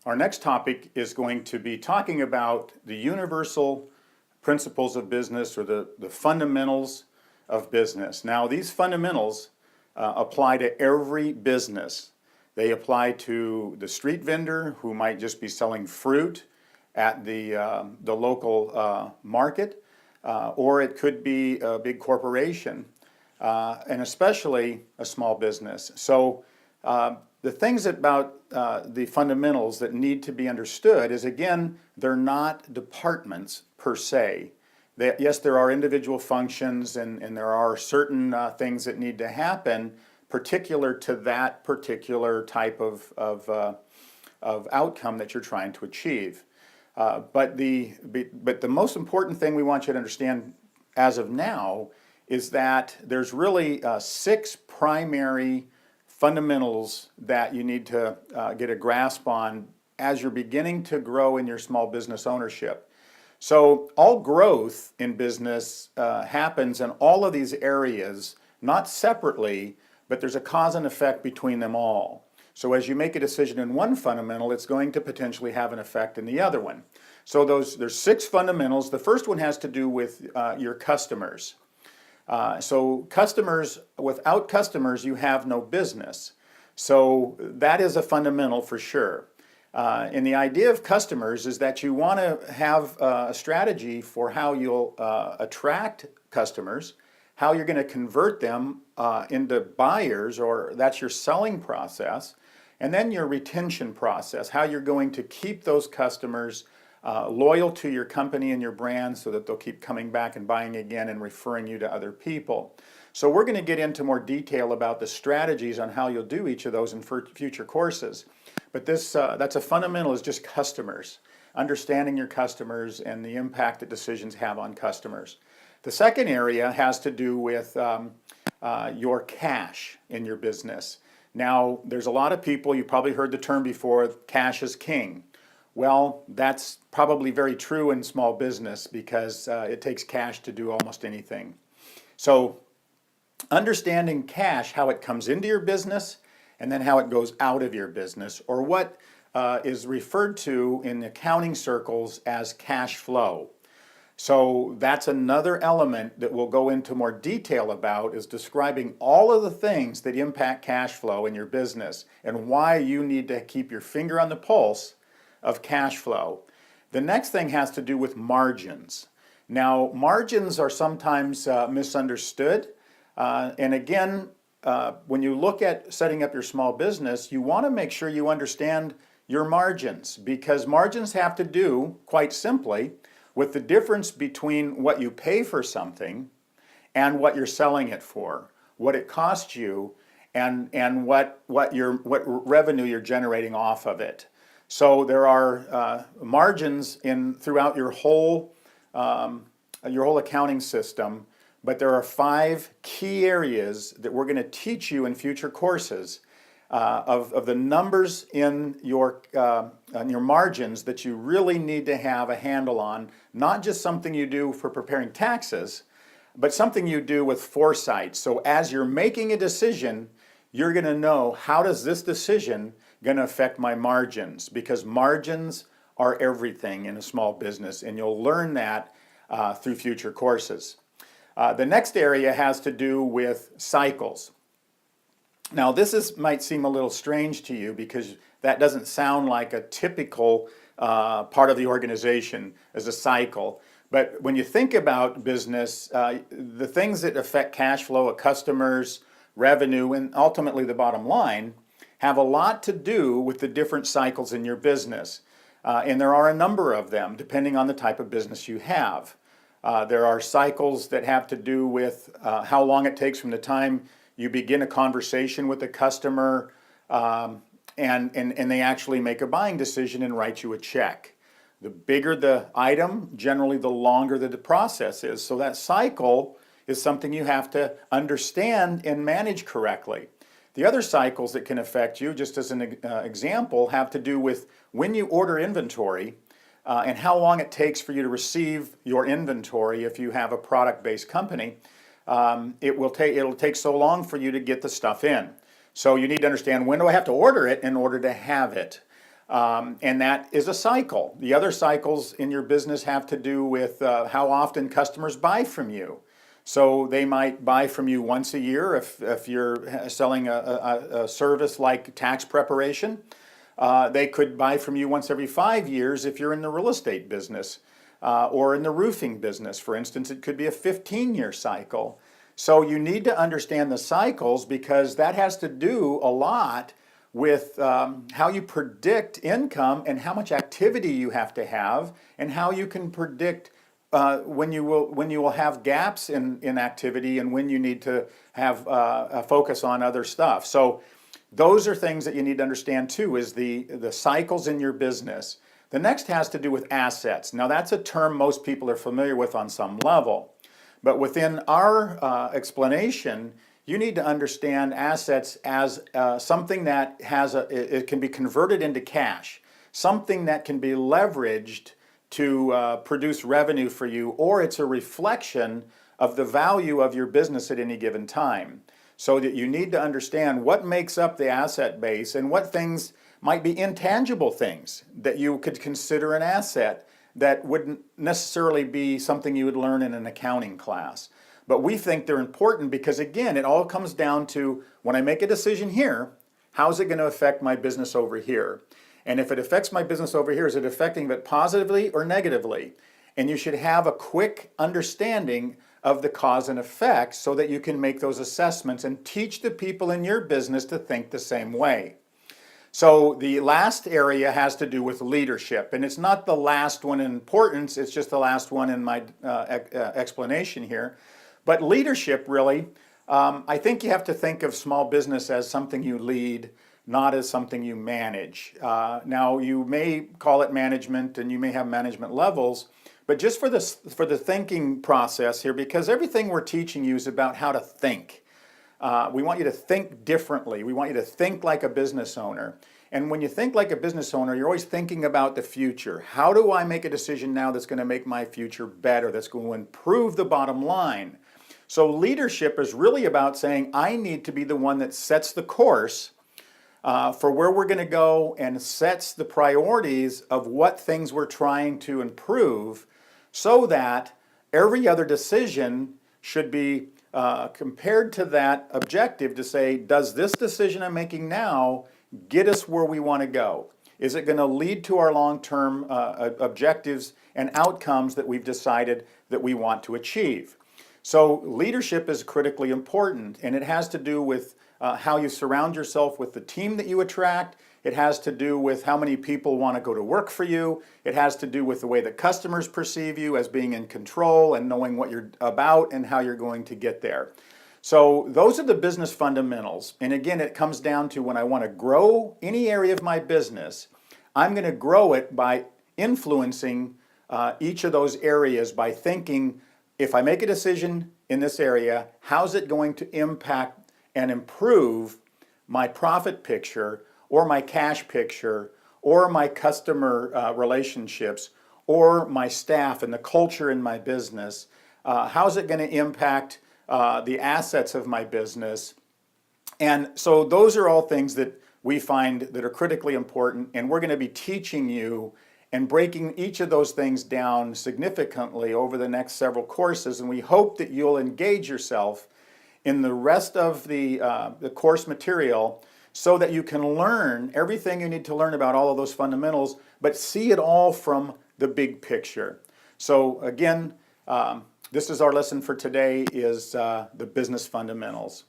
Our next topic is going to be talking about the universal principles of business, or the fundamentals of business. Now, these fundamentals apply to every business. They apply to the street vendor who might just be selling fruit at the local market, or it could be a big corporation, and especially a small business. So the things about the fundamentals that need to be understood is, again, they're not departments per se. Yes, there are individual functions, and there are certain things that need to happen particular to that particular type of outcome that you're trying to achieve. But the most important thing we want you to understand as of now is that there's really 6 primary fundamentals that you need to get a grasp on as you're beginning to grow in your small business ownership. So all growth in business happens in all of these areas, not separately, but there's a cause and effect between them all. So as you make a decision in one fundamental, it's going to potentially have an effect in the other one. So there's 6 fundamentals. The first one has to do with your customers. So customers, without customers, you have no business. So that is a fundamental for sure. And the idea of customers is that you want to have a strategy for how you'll attract customers, how you're going to convert them into buyers, or that's your selling process, and then your retention process, how you're going to keep those customers loyal to your company and your brand so that they'll keep coming back and buying again and referring you to other people. So we're going to get into more detail about the strategies on how you'll do each of those in future courses. But that's a fundamental, is just customers, understanding your customers and the impact that decisions have on customers. The second area has to do with your cash in your business. Now, there's a lot of people, you probably heard the term before, cash is king. Well, that's probably very true in small business because it takes cash to do almost anything. So understanding cash, how it comes into your business and then how it goes out of your business, or what is referred to in accounting circles as cash flow. So that's another element that we'll go into more detail about, is describing all of the things that impact cash flow in your business and why you need to keep your finger on the pulse of cash flow. The next thing has to do with margins. Now, margins are sometimes misunderstood. And again, when you look at setting up your small business, you want to make sure you understand your margins, because margins have to do, quite simply, with the difference between what you pay for something and what you're selling it for, what it costs you, and what revenue you're generating off of it. So there are margins throughout your whole accounting system, but there are 5 key areas that we're going to teach you in future courses of the numbers in your margins that you really need to have a handle on. Not just something you do for preparing taxes, but something you do with foresight. So as you're making a decision, you're going to know, how does this decision going to affect my margins? Because margins are everything in a small business, and you'll learn that through future courses. The next area has to do with cycles. Now, this might seem a little strange to you because that doesn't sound like a typical part of the organization as a cycle. But when you think about business, the things that affect cash flow of customers, revenue, and ultimately the bottom line have a lot to do with the different cycles in your business. And there are a number of them depending on the type of business you have. There are cycles that have to do with how long it takes from the time you begin a conversation with a customer and they actually make a buying decision and write you a check. The bigger the item, generally the longer the process is. So that cycle is something you have to understand and manage correctly. The other cycles that can affect you, just as an example, have to do with when you order inventory and how long it takes for you to receive your inventory if you have a product-based company. It'll take so long for you to get the stuff in. So you need to understand, when do I have to order it in order to have it? And that is a cycle. The other cycles in your business have to do with how often customers buy from you. So they might buy from you once a year if you're selling a service like tax preparation. They could buy from you once every 5 years if you're in the real estate business or in the roofing business. For instance, it could be a 15-year cycle. So you need to understand the cycles because that has to do a lot with how you predict income and how much activity you have to have and how you can predict when you will have gaps in activity and when you need to have a focus on other stuff. So those are things that you need to understand too, is the cycles in your business. The next has to do with assets. Now that's a term most people are familiar with on some level. But within our explanation, you need to understand assets as something that it can be converted into cash, something that can be leveraged to produce revenue for you, or it's a reflection of the value of your business at any given time. So that you need to understand what makes up the asset base and what things might be intangible things that you could consider an asset that wouldn't necessarily be something you would learn in an accounting class. But we think they're important because, again, it all comes down to when I make a decision here, how's it going to affect my business over here? And if it affects my business over here, is it affecting it positively or negatively? And you should have a quick understanding of the cause and effect so that you can make those assessments and teach the people in your business to think the same way. So the last area has to do with leadership, and it's not the last one in importance, it's just the last one in my explanation here. But leadership, really, I think you have to think of small business as something you lead, not as something you manage. Now, you may call it management, and you may have management levels, but just for the thinking process here, because everything we're teaching you is about how to think. We want you to think differently. We want you to think like a business owner. And when you think like a business owner, you're always thinking about the future. How do I make a decision now that's going to make my future better, that's going to improve the bottom line? So leadership is really about saying, I need to be the one that sets the course for where we're going to go and sets the priorities of what things we're trying to improve so that every other decision should be compared to that objective to say, does this decision I'm making now get us where we want to go? Is it going to lead to our long-term objectives and outcomes that we've decided that we want to achieve? So leadership is critically important, and it has to do with how you surround yourself with the team that you attract. It has to do with how many people want to go to work for you. It has to do with the way that customers perceive you as being in control and knowing what you're about and how you're going to get there. So those are the business fundamentals. And again, it comes down to when I want to grow any area of my business, I'm going to grow it by influencing each of those areas by thinking, if I make a decision in this area, how's it going to impact and improve my profit picture or my cash picture or my customer relationships or my staff and the culture in my business? How's it going to impact the assets of my business? And so those are all things that we find that are critically important, and we're going to be teaching you and breaking each of those things down significantly over the next several courses. And we hope that you'll engage yourself in the rest of the course material so that you can learn everything you need to learn about all of those fundamentals, but see it all from the big picture. So again, this is our lesson for today, is the business fundamentals.